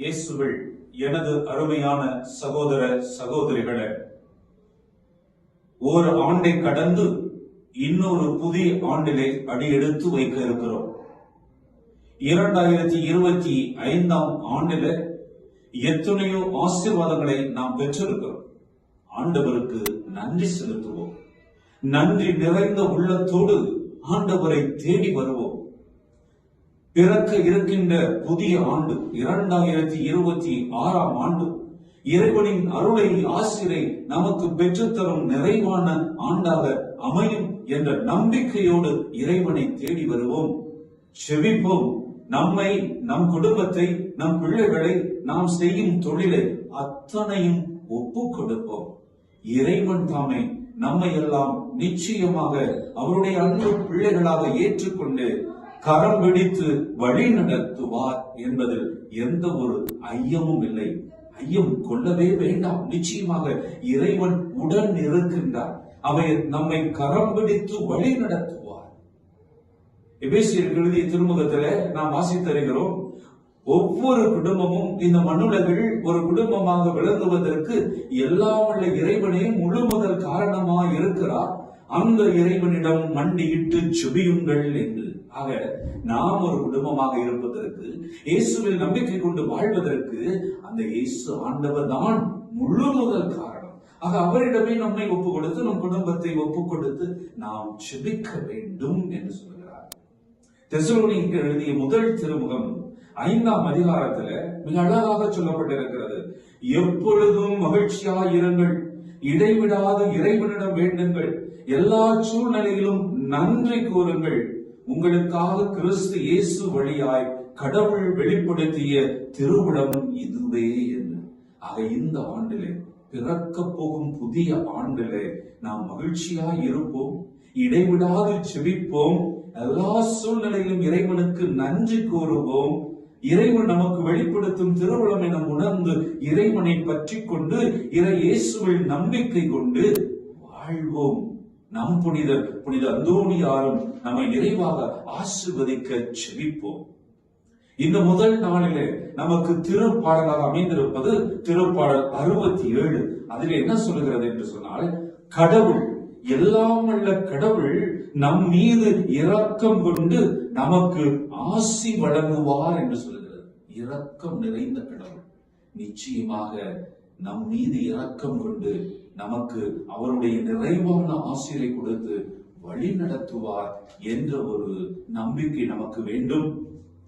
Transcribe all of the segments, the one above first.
இயேசுவில் எனது அருமையான சகோதர சகோதரிகளே, ஒரு ஆண்டை கடந்து இன்னொரு புதிய ஆண்டிலே அடியெடுத்து வைக்க இருக்கிறோம். 2025 ஆண்டில எத்தனையோ ஆசீர்வாதங்களை நாம் பெற்றிருக்கிறோம். ஆண்டவருக்கு நன்றி செலுத்துவோம். நன்றி நிறைந்த உள்ளத்தோடு ஆண்டவரை தேடி வருவோம். பிறக்க இருக்கின்ற புதிய ஆண்டு 2026 ஆண்டு இறைவனின் அருளை ஆசிரை நமக்கு பெற்றுத்தரும் நிறைவான ஆண்டாக அமையும் என்ற நம்பிக்கையோடு இறைவனை தேடி வருவோம். செபிப்போம். நம்மை, நம் குடும்பத்தை, நம் பிள்ளைகளை, நாம் செய்யும் தொழிலை அத்தனையும் ஒப்புக் கொடுப்போம். இறைவன் தாமே நம்மை எல்லாம் நிச்சயமாக அவருடைய அன்பு பிள்ளைகளாக ஏற்றுக்கொண்டு கரம் பிடித்து வழி நடத்துவார் என்பதில் எந்த ஒரு ஐயமும் இல்லை. ஐயம் கொள்ளவே வேண்டாம். நிச்சயமாக இறைவன் உடன் இருக்கின்றார். அவை நம்மை கரம் பிடித்து வழி நடத்துவார். எபேசியருக்கு எழுதிய திருமுகத்திலே நாம் வாசித்தருகிறோம். ஒவ்வொரு குடும்பமும் இந்த மண்ணுலகில் ஒரு குடும்பமாக விளங்குவதற்கு எல்லாம் உள்ள இறைவனே முழு முதல் காரணமாக இருக்கிறார். அந்த இறைவனிடம் மண்டியிட்டு செபியுங்கள் என்று. ஆக நாம் ஒரு குடும்பமாக இருப்பதற்கு, இயேசுவில் நம்பிக்கை கொண்டு வாழ்வதற்கு அந்த இயேசு ஆண்டவர் தான் முழு முதல் காரணம். ஆக அவரிடமே நம்மை ஒப்புக் கொடுத்து, நம் குடும்பத்தை ஒப்புக் கொடுத்து நாம் செபிக்க வேண்டும் என்று சொல்கிறார். தெசலோனிக்கேயருக்கு எழுதிய முதல் திருமுகம் 5ஆம் அதிகாரத்துல மிக அழகாக சொல்லப்பட்டிருக்கிறது. எப்பொழுதும் மகிழ்ச்சியாய் இருங்கள், இடைவிடாத இறைவனிடம் வேண்டுங்கள், எல்லா சூழ்நிலையிலும் நன்றி கூறுங்கள், உங்களுக்காக கிறிஸ்து இயேசு வழியாய் கடவுள் வெளிப்படுத்திய திருவுளம் இதுவே என்று. ஆக இந்த ஆண்டிலே, பிறக்க போகும் புதிய ஆண்டிலே நாம் மகிழ்ச்சியாய் இருப்போம், இடைவிடாது செபிப்போம், எல்லா சூழ்நிலையிலும் இறைவனுக்கு நன்றி கூறுவோம். இறைவன் நமக்கு வெளிப்படுத்தும் திருவுளம் என உணர்ந்து இறைவனை பற்றி கொண்டு இறை இயேசுவில் நம்பிக்கை கொண்டு வாழ்வோம். நம் புனித அந்தோணியாரும் நம்மை நிறைவாக ஆசீர்வதிக்க செபிப்போம். இந்த முதல் நாளிலே நமக்கு திருப்பாடலாக அமைந்திருப்பது திருப்பாடல் 67. அதில் என்ன சொல்லுகிறது என்று சொன்னால், கடவுள், எல்லாம் உள்ள கடவுள் நம் மீது இரக்கம் கொண்டு நமக்கு ஆசி வழங்குவார் என்று சொல்லுகிறது. இரக்கம் நிறைந்த கடவுள் நிச்சயமாக நம் மீது இரக்கம் கொண்டு நமக்கு அவருடைய நிறைவான ஆசிரை கொடுத்து வழி நடத்துவார் என்ற ஒரு நம்பிக்கை நமக்கு வேண்டும்.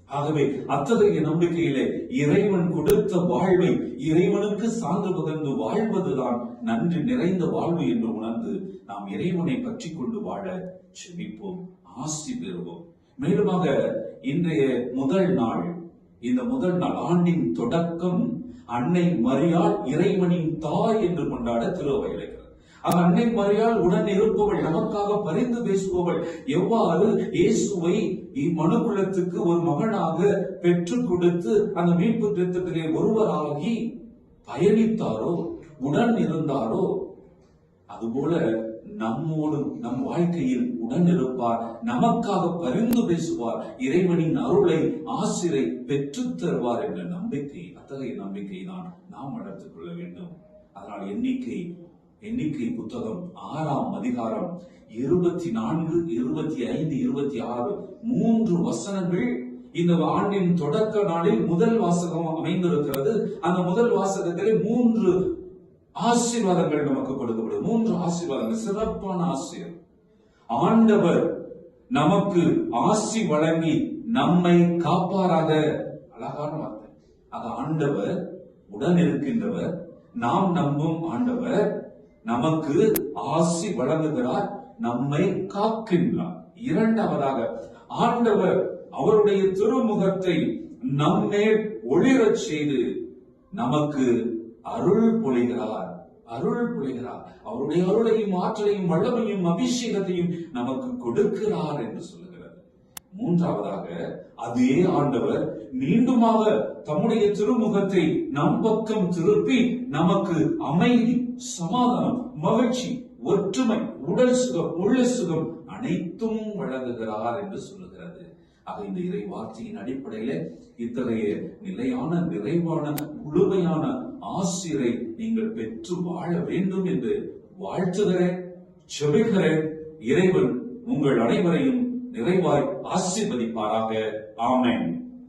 ஆகவே அத்தகைய நம்பிக்கையிலே இறைவன் கொடுத்த வாழ்வை இறைவனுக்கு சான்று பகிர்ந்து வாழ்வதுதான் நன்றி நிறைந்த வாழ்வு என்று உணர்ந்து நாம் இறைவனை பற்றி கொண்டு வாழ செபிப்போம், ஆசி பெறுவோம். மேலுமாக இன்றைய முதல் நாள், இந்த முதல் நாள் ஆண்டின் தொடக்கம் அன்னை மரியாள் இறைவனின் தாய் என்று கொண்டாட திருவை அழைக்கிறது. அன்னை மரியாள் உடன் இருப்பவள், நமக்காக பரிந்து பேசுபவள். எவ்வாறு இயேசுவை மனுக்குலத்துக்கு ஒரு மகனாக பெற்றுக் கொடுத்து அந்த மீட்பு திட்டத்திலே ஒருவராகி பயணித்தாரோ, உடன் இருந்தாரோ, அதுபோல நம்மோடு நம் வாழ்க்கையில் உடன் இருப்பார், நமக்காக பரிந்து பேசுவார், இறைவனின் அருளை ஆசிரை பெற்றுத் தருவார் என்ற நம்பிக்கை, அத்தகைய நம்பிக்கை தான் நாம் வளர்த்துக் கொள்ள வேண்டும். அதனால் எண்ணிக்கை புத்தகம் 6ஆம் அதிகாரம் 24, 25, 26 3 வசனங்கள் இந்த ஆண்டின் தொடக்க நாளில் முதல் வாசகம் அமைந்திருக்கிறது. அந்த முதல் வாசகத்திலே 3 ஆசீர்வாதங்கள் நமக்கு கொடுக்கப்படும். 3 ஆசீர்வாதங்கள், சிறப்பான ஆசீர்வாதம். ஆண்டவர் நமக்கு ஆசி வழங்கி நம்மை காப்பாராக. அழகான வார்த்தை. அது ஆண்டவர் உடன் இருக்கின்றவர், நாம் நம்பும் ஆண்டவர் நமக்கு ஆசி வழங்குகிறார், நம்மை காக்கின்றார். இரண்டாவதாக, ஆண்டவர் அவருடைய திருமுகத்தை நம்மேல் ஒளிரச் செய்து நமக்கு அருள் பொழிகிறார். அவருடைய அருளையும் ஆற்றலையும் வல்லமையும் அபிஷேகத்தையும் நமக்கு கொடுக்கிறார் என்று சொல்லுகிறது. மூன்றாவதாக, அதே ஆண்டவர் மீண்டுமாக தம்முடைய திருமுகத்தை நம் பக்கம் திருப்பி நமக்கு அமைதி, சமாதானம், மகிழ்ச்சி, ஒற்றுமை, உடல் சுகம், உள்ள சுகம் அனைத்தும் வழங்குகிறார் என்று சொல்லுகிறது. ஆக இந்த இறை வார்த்தையின் அடிப்படையில இத்தகைய நிலையான, நிறைவான, முழுமையான ஆசிரை நீங்கள் பெற்று வாழ வேண்டும் என்று வாழ்த்துகிறேன், ஜெபிக்கிறேன். இறைவன் உங்கள் அனைவரையும் நிறைவாய் ஆசீர்வதிப்பாராக. ஆமென்.